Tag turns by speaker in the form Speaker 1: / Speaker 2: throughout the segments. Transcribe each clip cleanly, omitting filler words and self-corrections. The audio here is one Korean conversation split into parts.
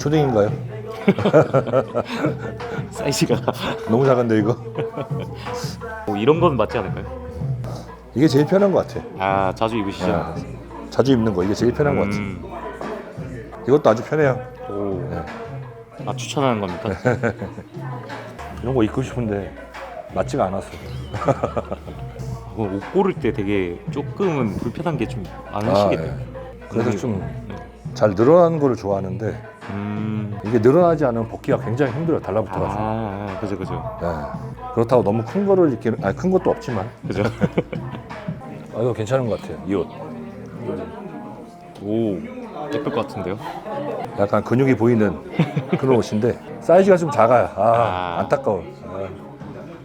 Speaker 1: 초딩인가요?
Speaker 2: 사이즈가
Speaker 1: 너무 작은데 이거?
Speaker 2: 뭐 이런 건 맞지 않을까요?
Speaker 1: 이게 제일 편한 것 같아.
Speaker 2: 아 자주 입으시죠?
Speaker 1: 아, 자주 입는 거 이게 제일 편한 것 같아. 이것도 아주 편해요.
Speaker 2: 오.
Speaker 1: 네.
Speaker 2: 아 추천하는 겁니까?
Speaker 1: 이런 거 입고 싶은데 맞지가 않았어.
Speaker 2: 옷 고를 때 되게 조금은 불편한 게 좀 많으시겠네요.
Speaker 1: 예. 그래서 좀 잘 늘어나는 거를 좋아하는데 이게 늘어나지 않으면 벗기가 굉장히 힘들어요. 달라붙어가지고.
Speaker 2: 그죠.
Speaker 1: 예. 그렇다고 너무 큰 거를 입기는 큰 것도 없지만.
Speaker 2: 그죠.
Speaker 1: 이거 괜찮은 것 같아요. 이 옷.
Speaker 2: 오, 예쁠 것 같은데요?
Speaker 1: 약간 근육이 보이는 그런 옷인데 사이즈가 좀 작아요. 안타까워.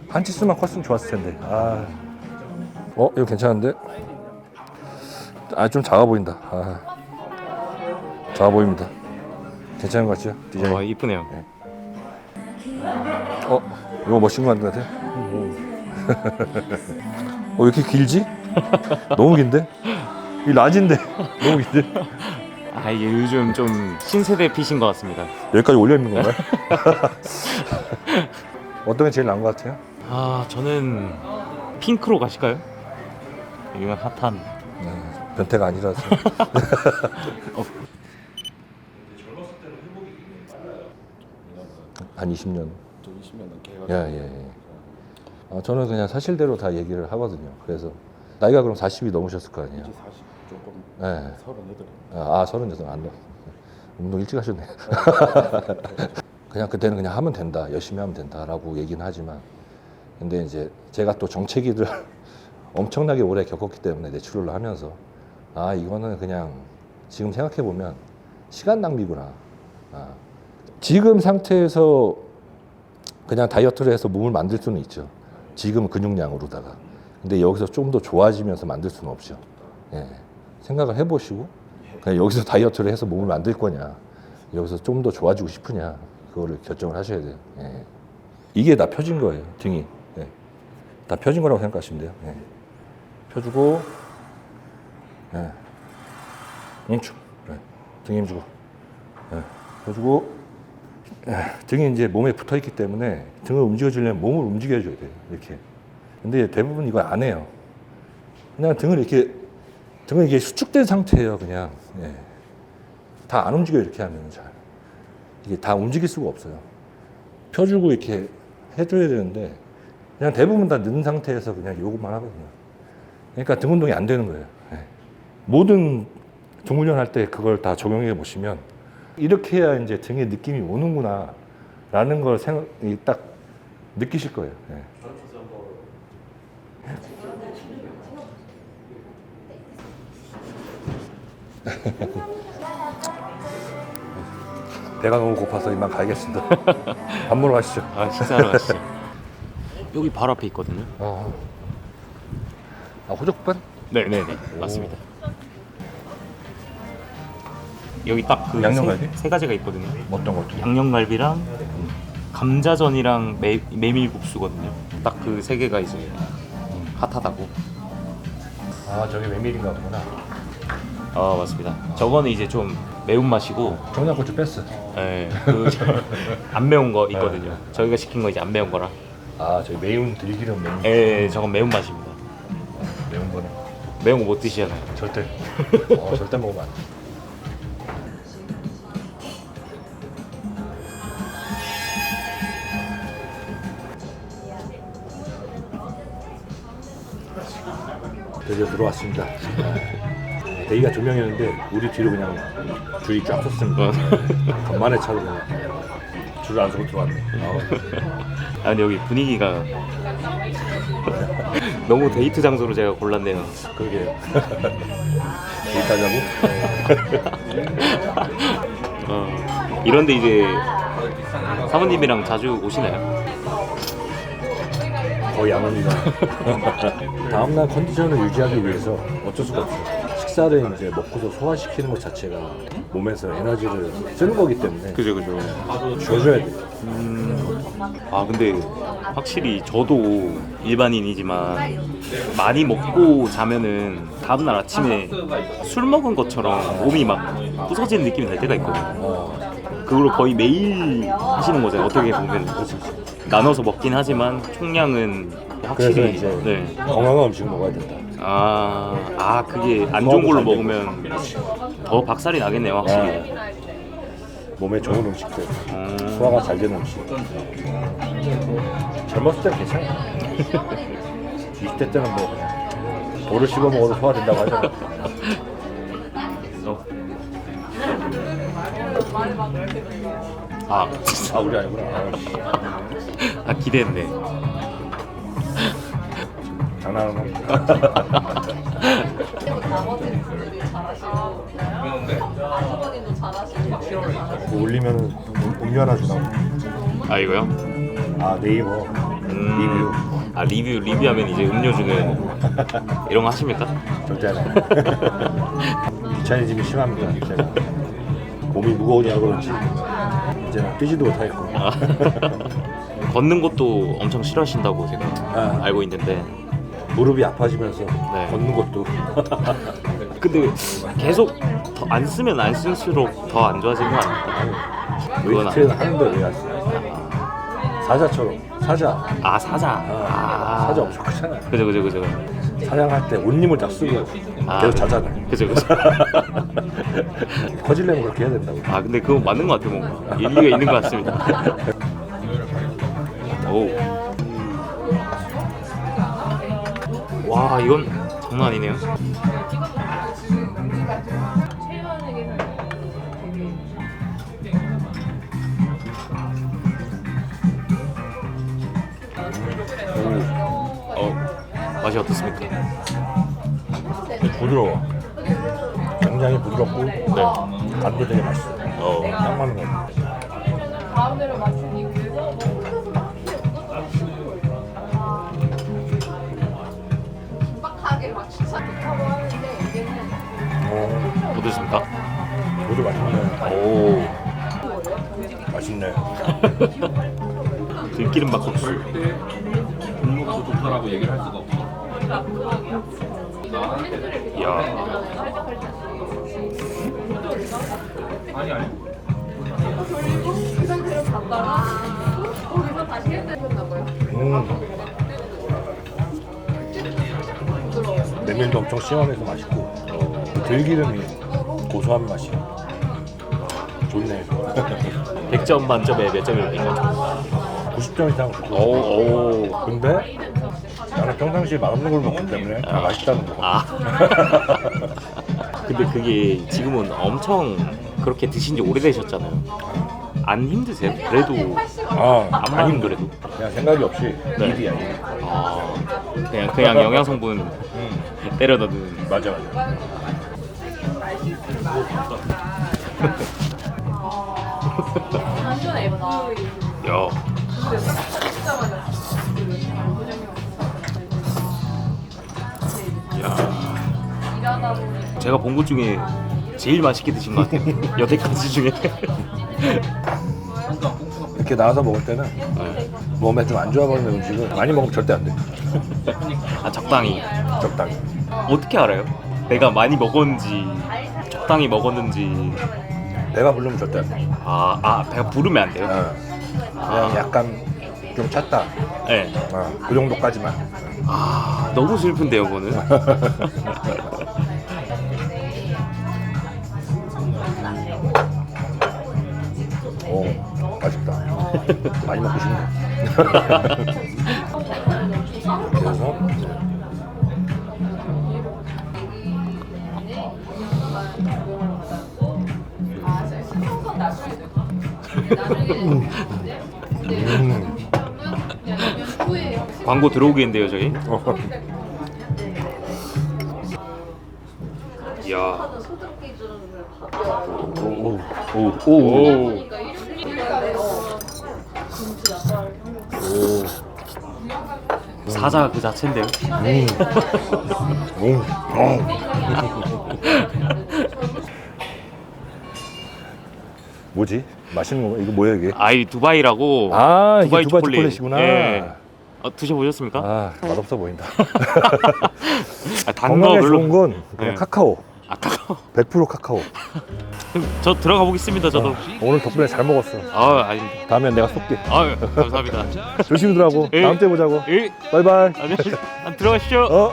Speaker 1: 한 치수만 컸으면 좋았을 텐데. 이거 괜찮은데? 좀 작아 보인다. 작아 보입니다. 괜찮은 것 같죠? 디자인.
Speaker 2: 와, 이쁘네요.
Speaker 1: 이거 멋진 거 같은 것 같아. 왜 이렇게 길지? 너무 긴데? 이 라지인데 너무 긴데?
Speaker 2: 이게 요즘 좀 신세대 핏인 것 같습니다.
Speaker 1: 여기까지 올려 입는 건가요? 어떤 게 제일 나은 것 같아요?
Speaker 2: 저는 핑크로 가실까요? 이건 핫한.
Speaker 1: 변태가 아니라서. 한 20년.
Speaker 3: 좀 20년 넘게 해가지고.
Speaker 1: 예. 저는 그냥 사실대로 다 얘기를 하거든요. 그래서 나이가 그럼 40이 넘으셨을 거 아니에요?
Speaker 3: 이제 40 조금.
Speaker 1: 예.
Speaker 3: 38.
Speaker 1: 36. 안 넘. 운동 일찍 하셨네. 그냥 그때는 그냥 하면 된다, 열심히 하면 된다라고 얘기는 하지만, 근데 이제 제가 또 정체기를 엄청나게 오래 겪었기 때문에 내추럴로 하면서 이거는 그냥 지금 생각해 보면 시간 낭비구나. 지금 상태에서 그냥 다이어트를 해서 몸을 만들 수는 있죠. 지금 근육량으로다가. 근데 여기서 좀 더 좋아지면서 만들 수는 없죠. 예. 생각을 해보시고 그냥 여기서 다이어트를 해서 몸을 만들 거냐, 여기서 좀 더 좋아지고 싶으냐, 그거를 결정을 하셔야 돼요. 예. 이게 다 펴진 거예요, 등이. 예. 다 펴진 거라고 생각하시면 돼요. 예. 펴주고, 힘주고, 등 힘주고, 펴주고. 등이 이제 몸에 붙어 있기 때문에 등을 움직여주려면 몸을 움직여줘야 돼요. 이렇게. 근데 대부분 이걸 안 해요. 그냥 등을 이게 수축된 상태예요. 그냥. 다 안 움직여요. 이렇게 하면 잘. 이게 다 움직일 수가 없어요. 펴주고 이렇게 해줘야 되는데 그냥 대부분 다 는 상태에서 그냥 요것만 하거든요. 그러니까 등 운동이 안 되는 거예요. 모든 등 훈련 할 때 그걸 다 적용해 보시면 이렇게 해야 이제 등에 느낌이 오는구나 라는 걸 딱 느끼실 거예요. 배가 너무 고파서 이만 가야겠습니다. 밥 먹으러 가시죠.
Speaker 2: 식사하러 가시죠. 여기 바로 앞에 있거든요.
Speaker 1: 호적반?
Speaker 2: 네네네, 맞습니다. 여기 딱 그
Speaker 1: 양념갈비?
Speaker 2: 세 가지가 있거든요.
Speaker 1: 어떤 것도?
Speaker 2: 양념갈비랑 감자전이랑 메밀국수거든요. 딱 그 세 개가 이제 핫하다고.
Speaker 1: 저게 메밀인가 보구나.
Speaker 2: 맞습니다. 저거는 이제 좀 매운맛이고,
Speaker 1: 청양고추 뺐어.
Speaker 2: 안 매운 거 있거든요. 저희가 시킨 거 이제 안 매운 거라.
Speaker 1: 저기 매운 들기름 매운.
Speaker 2: 저건 매운맛입니다.
Speaker 1: 매운 거네.
Speaker 2: 매운 거 못 드시잖아요.
Speaker 1: 절대. 절대 먹으면 안 돼. 드디어 들어왔습니다. 대기가 2명이었는데 우리 뒤로 그냥 줄이 쫙 섰습니다. 간만에 차로 그냥 줄을 안 서고 들어왔네.
Speaker 2: 근데 여기 분위기가 너무 데이트 장소로 제가 골랐네요.
Speaker 1: 그러게. 데이트하자고?
Speaker 2: 이런데 이제 사모님이랑 자주 오시나요?
Speaker 1: 거의 안 옵니다. 다음날 컨디션을 유지하기 위해서 어쩔 수가 없어요. 식사를 이제 먹고서 소화시키는 것 자체가 몸에서 에너지를 쓰는 거기 때문에
Speaker 2: 그죠.
Speaker 1: 줄여줘야 돼요.
Speaker 2: 근데 확실히 저도 일반인이지만 많이 먹고 자면은 다음날 아침에 술 먹은 것처럼 몸이 막 부서지는 느낌이 날 때가 있거든요. 그걸 거의 매일 하시는 거잖아요. 어떻게 보면 나눠서 먹긴 하지만 총량은 확실히
Speaker 1: 그래서 이제
Speaker 2: 네.
Speaker 1: 건강한 음식 먹어야 된다.
Speaker 2: 그게 안 좋은 걸로 먹으면 더 박살이 나겠네요, 확실히.
Speaker 1: 몸에 좋은 음식들, 소화가 잘 되는 음식. 젊었을 때는 괜찮아. 20대 때는 뭐 그냥 돌을 씹어 먹어도 소화된다고 하잖아. 우리 아니구나.
Speaker 2: 기대했네.
Speaker 1: 장난하는 거.
Speaker 4: 나머지 분들이 잘하시고 아주버님도 잘하시고
Speaker 1: 올리면 음료 하나 주나?
Speaker 2: 이거요?
Speaker 1: 네이버 리뷰.
Speaker 2: 리뷰하면 이제 음료 주는 이런 거 하십니까?
Speaker 1: 절대 안 해. 귀차니즘이 심합니다. 제가 몸이 무거워져서 그런지 이제는 뛰지도 못하겠고.
Speaker 2: 걷는 것도 엄청 싫어하신다고 제가 알고 있는데
Speaker 1: 무릎이 아파지면서
Speaker 2: 네.
Speaker 1: 걷는 것도.
Speaker 2: 근데 계속 더 안 쓰면 안 쓸수록 더 안 좋아지는 거 아닙니까? 그건
Speaker 1: 웨이트는 하는데 왜 안 써? 사자처럼 사자.
Speaker 2: 사자.
Speaker 1: 사자 엄청 크잖아요.
Speaker 2: 그죠.
Speaker 1: 사냥할 때 옷 힘을 딱 쓰고 계속 자잖아요.
Speaker 2: 그죠.
Speaker 1: 커지려면 그렇게 해야 된다고.
Speaker 2: 근데 그거 맞는 것 같아요, 뭔가. 일리가 있는 것 같습니다. 오. 와, 이건 장난 아니네요. 맛이 어떻습니까?
Speaker 1: 부드러워. 굉장히 부드럽고
Speaker 2: 네.
Speaker 1: 간도 되게 맛있어. 딱 맞는 거 같아.
Speaker 4: 가운데로 맞추기 위해서 긴박하게 막 시작하고 하는데 이게는
Speaker 2: 어떻습니까?
Speaker 1: 저도 맛있네.
Speaker 2: 오.
Speaker 1: 맛있네.
Speaker 2: 들기름 막국수.
Speaker 3: 국물도 좋다라고 얘기를 할 수가 없어.
Speaker 2: 이야.
Speaker 3: 아니.
Speaker 4: 그 상태로 갔다가 거기서 다시 했나 봐요.
Speaker 1: 메밀도 엄청 시원해서 맛있고 들기름이 고소한 맛이 좋네.
Speaker 2: 100점 만점에 몇 점입니까?
Speaker 1: 90점 이상 좋고.
Speaker 2: 오.
Speaker 1: 근데 나는 평상시에 맛없는 걸 먹기 때문에 다 맛있다는 거.
Speaker 2: 근데 그게 지금은 엄청 그렇게 드신 지 오래되셨잖아요. 안 힘드세요? 그래도 안만 힘들어도
Speaker 1: 그냥 생각이 없이
Speaker 2: 네.
Speaker 1: 일이야.
Speaker 2: 그냥 영양 성분 때려 넣는.
Speaker 1: 맞아.
Speaker 4: 완전 F
Speaker 2: 야.
Speaker 4: 일하다 보니
Speaker 2: 제가 본 것 중에 제일 맛있게 드신 것 같아요. 여태까지 중에.
Speaker 1: 이렇게 나와서 먹을 때는
Speaker 2: 네.
Speaker 1: 몸에 좀 안 좋아 보이는 음식은 많이 먹으면 절대 안 돼.
Speaker 2: 적당히.
Speaker 1: 적당히.
Speaker 2: 어떻게 알아요? 내가 많이 먹었는지 적당히 먹었는지.
Speaker 1: 배가 부르면 절대 안 돼.
Speaker 2: 배가 부르면 안 돼요?
Speaker 1: 그냥 약간 좀 찼다.
Speaker 2: 네.
Speaker 1: 그 정도까지만.
Speaker 2: 너무 슬픈데요, 그거는.
Speaker 1: 오, 맛있다. 많이 먹고 싶네. 그래서
Speaker 2: 광고 들어오겠는데요, 저희? 이야.
Speaker 4: 소득 기준을
Speaker 2: 오. 사자 그 자체인데요.
Speaker 1: 뭐지? 맛있는 거 이거 뭐야 이게?
Speaker 2: 아이 두바이라고.
Speaker 1: 이게 두바이 초콜릿이구나.
Speaker 2: 예. 드셔보셨습니까?
Speaker 1: 맛없어 보인다.
Speaker 2: 단 거
Speaker 1: 건강에
Speaker 2: 별로.
Speaker 1: 좋은 건 그냥
Speaker 2: 네.
Speaker 1: 카카오.
Speaker 2: 아 카카오.
Speaker 1: 100% 카카오.
Speaker 2: 저 들어가 보겠습니다. 저도.
Speaker 1: 오늘 덕분에 잘 먹었어.
Speaker 2: 아 아닙니다.
Speaker 1: 다음엔 내가 쏠게.
Speaker 2: 아 감사합니다.
Speaker 1: 조심히 들어가고
Speaker 2: 예.
Speaker 1: 다음 주에 보자고.
Speaker 2: 예.
Speaker 1: 바이바이.
Speaker 2: 안녕하세요. 들어가시죠.
Speaker 1: 어.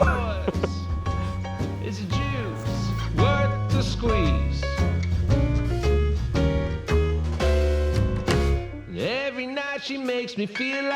Speaker 5: Is a juice worth the squeeze? Every night she makes me feel like